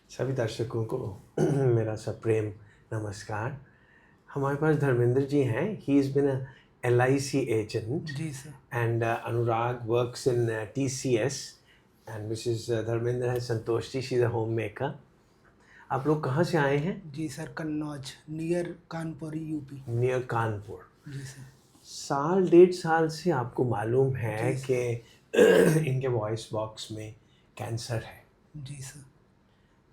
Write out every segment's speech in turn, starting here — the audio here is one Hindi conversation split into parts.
सभी दर्शकों को मेरा सप्रेम नमस्कार। हमारे पास धर्मेंद्र जी हैं। He is been a LIC agent ji sir. And Anurag works in TCS and Mrs Dharmendra है Santosh ji, she is a homemaker. आप लोग कहाँ से आए हैं? Ji sir, Kannauj near Kanpur UP. Near Kanpur. Ji sir. साल 1.5 साल से आपको मालूम है जी कि सर। इनके वॉइस बॉक्स में कैंसर है। जी सर।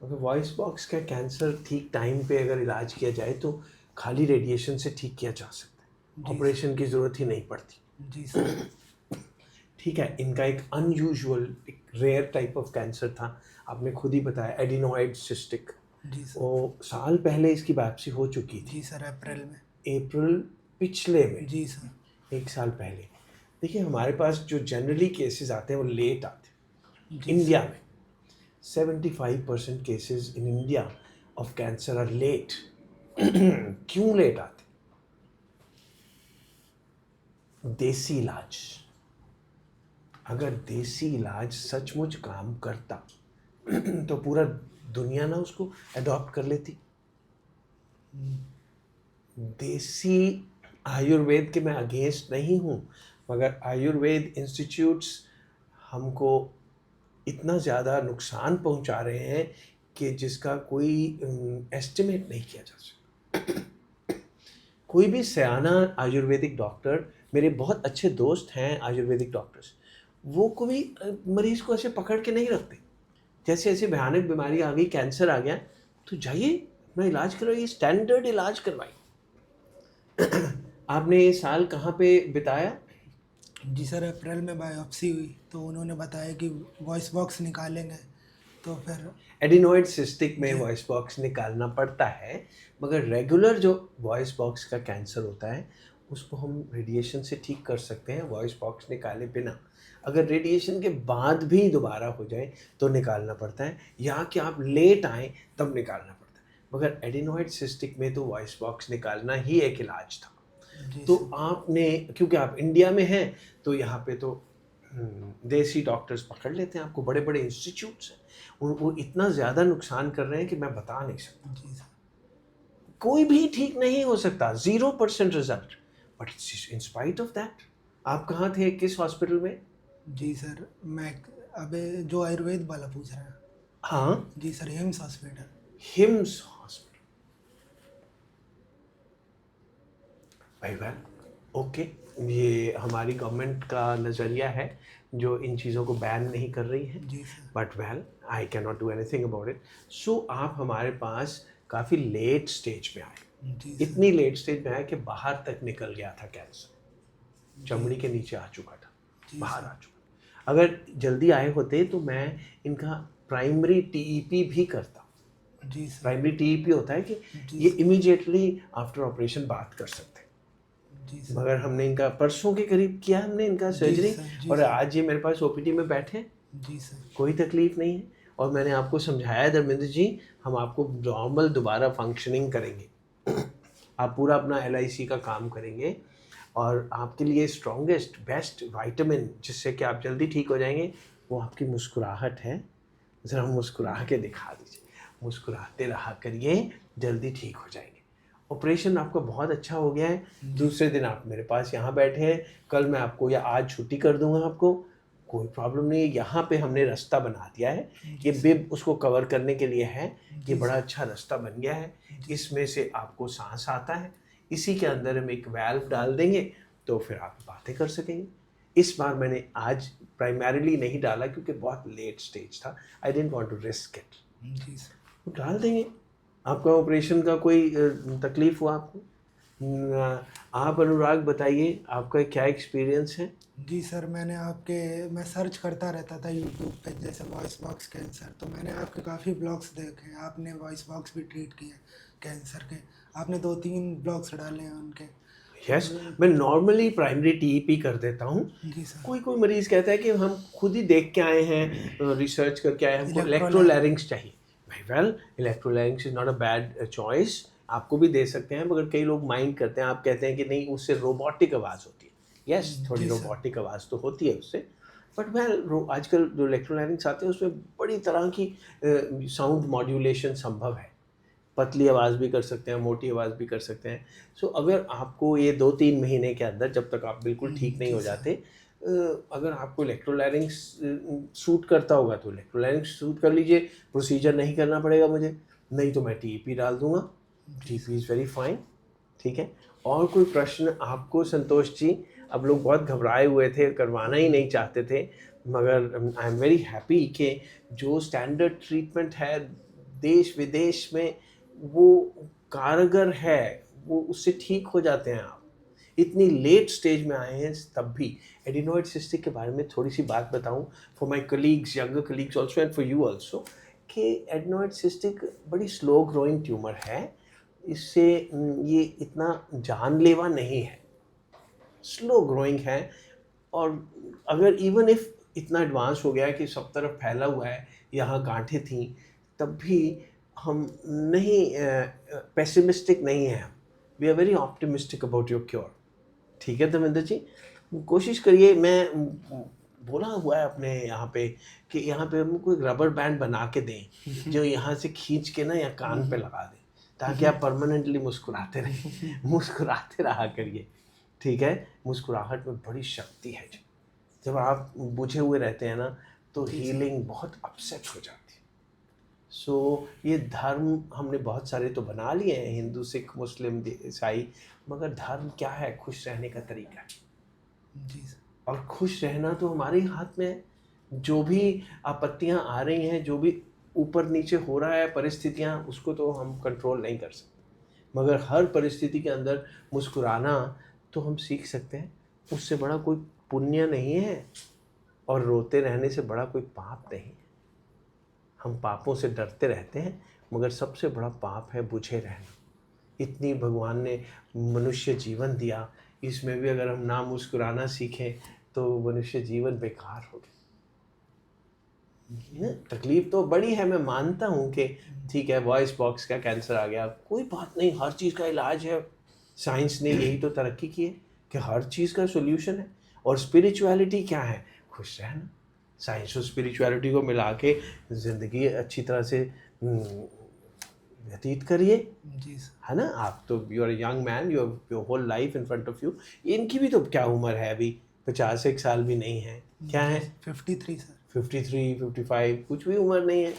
अगर वॉइस बॉक्स का कैंसर ठीक टाइम पे अगर इलाज किया जाए तो खाली रेडिएशन से ठीक किया जा सकता है, जी ऑपरेशन सर। की ज़रूरत ही नहीं पड़ती। जी सर। ठीक है, इनका एक अनयूजुअल, एक रेयर टाइप ऑफ कैंसर था। आपने खुद ही बताया, एडिनोइड सिस्टिक। जी सर। वो साल पहले इसकी बायोप्सी हो चुकी थी, जी सर, अप्रैल में। अप्रैल पिछले में, जी सर। 1 साल पहले। देखिए, हमारे पास जो जनरली केसेस आते हैं वो लेट आते हैं जी इंडिया सर। में। 75% cases in India of cancer are late. क्यों लेट आते? देसी इलाज। अगर देसी इलाज सचमुच काम करता तो पूरा दुनिया ना उसको अडॉप्ट कर लेती। देसी आयुर्वेद के मैं अगेंस्ट नहीं हूँ, मगर आयुर्वेद इंस्टीट्यूट्स हमको इतना ज़्यादा नुकसान पहुँचा रहे हैं कि जिसका कोई एस्टिमेट नहीं किया जा सकता। कोई भी सयाना आयुर्वेदिक डॉक्टर, मेरे बहुत अच्छे दोस्त हैं आयुर्वेदिक डॉक्टर्स, वो कोई मरीज़ को ऐसे पकड़ के नहीं रखते। जैसे ऐसे भयानक बीमारी आ गई, कैंसर आ गया, तो जाइए अपना इलाज करवाइए, स्टैंडर्ड इलाज करवाइए। आपने ये साल कहाँ पे बिताया? जी सर, अप्रैल में बायोप्सी हुई तो उन्होंने बताया कि वॉइस बॉक्स निकालेंगे, तो फिर। एडिनोइड सिस्टिक में जी। वॉइस बॉक्स निकालना पड़ता है, मगर रेगुलर जो वॉइस बॉक्स का कैंसर होता है उसको हम रेडिएशन से ठीक कर सकते हैं, वॉइस बॉक्स निकाले बिना। अगर रेडिएशन के बाद भी दोबारा हो जाए तो निकालना पड़ता है, या कि आप लेट आएँ तब निकालना पड़ता है। मगर एडिनोइड सिस्टिक में तो वॉइस बॉक्स निकालना ही एक इलाज था। जी तो सर। आपने, क्योंकि आप इंडिया में हैं, तो यहाँ पे तो देसी डॉक्टर्स पकड़ लेते हैं आपको, बड़े बड़े इंस्टीट्यूट्स हैं। वो इतना ज़्यादा नुकसान कर रहे हैं कि मैं बता नहीं सकता। जी सर। कोई भी ठीक नहीं हो सकता, 0% result. But in spite of that, आप कहाँ थे, किस हॉस्पिटल में? जी सर, मैं अबे जो आयुर्वेद वाला पूछ रहा है। हाँ, ji sir, HIMS hospital. HIMS hospital. Very well, okay. ये हमारी गवर्नमेंट का नज़रिया है जो इन चीज़ों को बैन नहीं कर रही है, ji sir. But well, I can not do anything about it. So आप हमारे पास काफ़ी लेट स्टेज में आए। जी सर। इतनी लेट स्टेज में आए कि बाहर तक निकल गया था कैंसर, जी। चमड़ी के नीचे आ चुका था, जी बाहर सर। आ चुका। अगर जल्दी आए होते तो मैं इनका प्राइमरी TEP भी करता। जी सर। प्राइमरी TEP होता है कि जी ये सर। इमीडिएटली आफ्टर ऑपरेशन बात कर सकते हैं। जी सर। मगर हमने इनका परसों के करीब किया, हमने इनका जी सर्जरी, सर। जी और सर। आज ये मेरे पास OPD में बैठे हैं, जी सर। कोई तकलीफ नहीं है। और मैंने आपको समझाया धर्मेंद्र जी, हम आपको नॉर्मल दोबारा फंक्शनिंग करेंगे। आप पूरा अपना LIC का काम करेंगे, और आपके लिए स्ट्रॉन्गेस्ट बेस्ट विटामिन जिससे कि आप जल्दी ठीक हो जाएंगे, वो आपकी मुस्कुराहट है। ज़रा मुस्कुरा के दिखा दीजिए, मुस्कुराते रहा करिए, जल्दी ठीक हो जाएंगे। ऑपरेशन आपका बहुत अच्छा हो गया है। जी दूसरे सर। दिन आप मेरे पास यहाँ बैठे हैं, कल मैं आपको या आज छुट्टी कर दूंगा आपको, कोई प्रॉब्लम नहीं है। यहाँ पे हमने रास्ता बना दिया है, ये जी सर। बिब उसको कवर करने के लिए है। ये जी बड़ा सर। अच्छा रास्ता बन गया है। जी सर। इसमें से आपको सांस आता है, इसी के अंदर हम एक वैल्व डाल देंगे, तो फिर आप बातें कर सकेंगे। इस बार मैंने आज प्राइमरीली नहीं डाला क्योंकि बहुत लेट स्टेज था, I didn't want to risk it. Ji sir. तो डाल देंगे। आपका ऑपरेशन का कोई तकलीफ हुआ आपको? आप अनुराग बताइए, आपका क्या एक्सपीरियंस है? जी सर, मैं सर्च करता रहता था यूट्यूब पे, जैसे वॉइस बॉक्स कैंसर, तो मैंने आपके काफ़ी ब्लॉग्स देखे। आपने वॉइस बॉक्स भी ट्रीट किया कैंसर के। आपने 2-3 ब्लॉग्स डाले हैं उनके। यस, तो। मैं नॉर्मली प्राइमरी TEP कर देता हूँ। जी सर। कोई कोई मरीज़ कहता है कि हम खुद ही देख के आए हैं, रिसर्च करके आए हैं, हमको इलेक्ट्रोलैरिंग। इलेक्ट्रोलैरिंग्स चाहिए। वेरी वेल, इलेक्ट्रोलैरिंग्स is not a bad choice, आपको भी दे सकते हैं। मगर कई लोग माइंड करते हैं, आप कहते हैं कि नहीं, उससे रोबोटिक आवाज़ होती है। यस, थोड़ी जी सर। रोबोटिक आवाज़ तो होती है उससे, बट वेल आजकल जो इलेक्ट्रोलैरिंक्स आते हैं उसमें बड़ी तरह की साउंड मॉड्यूलेशन संभव है। पतली आवाज़ भी कर सकते हैं, मोटी आवाज़ भी कर सकते हैं। सो अगर आपको ये 2-3 महीने के अंदर, जब तक आप बिल्कुल ठीक नहीं जी हो सर। जाते, अगर आपको इलेक्ट्रोलैरिंक्स सूट करता होगा तो इलेक्ट्रोलैरिंक्स सूट कर लीजिए, प्रोसीजर नहीं करना पड़ेगा मुझे, नहीं तो मैं टीईपी डाल दूँगा। जी टीईपी इज़ वेरी फाइन, ठीक है? और कोई प्रश्न आपको संतोष जी? अब लोग बहुत घबराए हुए थे, करवाना ही नहीं चाहते थे, मगर आई एम वेरी हैप्पी कि जो स्टैंडर्ड ट्रीटमेंट है देश-विदेश में, वो कारगर है, वो उससे ठीक हो जाते हैं आप। इतनी लेट स्टेज में आए हैं तब भी। एडिनोइड सिस्टिक के बारे में थोड़ी-सी बात बताऊँ for my colleagues, younger colleagues also and for you also, कि एडिनोइड सिस्टिक बड़ी स्लो ग्रोइंग ट्यूमर है। इससे ये इतना जानलेवा नहीं है, स्लो ग्रोइंग है। और अगर इवन इफ इतना एडवांस हो गया है कि सब तरफ फैला हुआ है, यहाँ गांठें थीं, तब भी हम नहीं पेसिमिस्टिक नहीं हैं हम। We are very optimistic about your cure. ठीक है धर्मेंद्र जी, कोशिश करिए। मैं बोला हुआ है अपने यहाँ पे कि यहाँ पे हमको एक रबर बैंड बना के दें जो यहाँ से खींच के ना या कान पे लगा दें, ताकि आप परमानेंटली मुस्कुराते रहें। मुस्कुराते रहा करिए, ठीक है? मुस्कुराहट में बड़ी शक्ति है जी। जब आप बुझे हुए रहते हैं ना, तो हीलिंग बहुत अपसेट हो जाती है। सो ये धर्म हमने बहुत सारे तो बना लिए हैं, हिंदू, सिख, मुस्लिम, ईसाई, मगर धर्म क्या है? खुश रहने का तरीका है। जी सर। और खुश रहना तो हमारे ही हाथ में है। जो भी आपत्तियां आ रही हैं, जो भी ऊपर नीचे हो रहा है परिस्थितियां, उसको तो हम कंट्रोल नहीं कर सकते, मगर हर परिस्थिति के अंदर मुस्कुराना तो हम सीख सकते हैं। उससे बड़ा कोई पुण्य नहीं है, और रोते रहने से बड़ा कोई पाप नहीं है। हम पापों से डरते रहते हैं, मगर सबसे बड़ा पाप है बुझे रहना। इतनी भगवान ने मनुष्य जीवन दिया, इसमें भी अगर हम ना मुस्कुराना सीखें तो मनुष्य जीवन बेकार हो गया। तकलीफ तो बड़ी है, मैं मानता हूँ कि ठीक है, वॉइस बॉक्स का कैंसर आ गया, कोई बात नहीं, हर चीज़ का इलाज है। साइंस ने यही तो तरक्की की है कि हर चीज़ का सोल्यूशन है। और स्पिरिचुअलिटी क्या है? खुश रहना। साइंस और स्पिरिचुअलिटी को मिला के ज़िंदगी अच्छी तरह से व्यतीत करिए, जी सर। है ना? आप तो you are young man, you have your whole life in front of you. इनकी भी तो क्या उम्र है अभी, 50 साल भी नहीं है। क्या है? 53 सर। 53, 55, कुछ भी उम्र नहीं है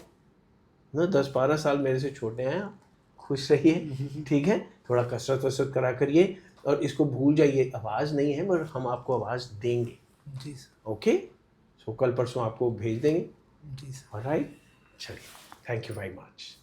ना। 10-12 साल मेरे से छोटे हैं आप। खुश रहिए, ठीक है? थोड़ा कसरत वसरत करा करिए, और इसको भूल जाइए। आवाज़ नहीं है, मगर हम आपको आवाज़ देंगे। जी सर। ओके, सो कल परसों आपको भेज देंगे। जी सर। ऑलराइट, चलिए, थैंक यू वेरी मच।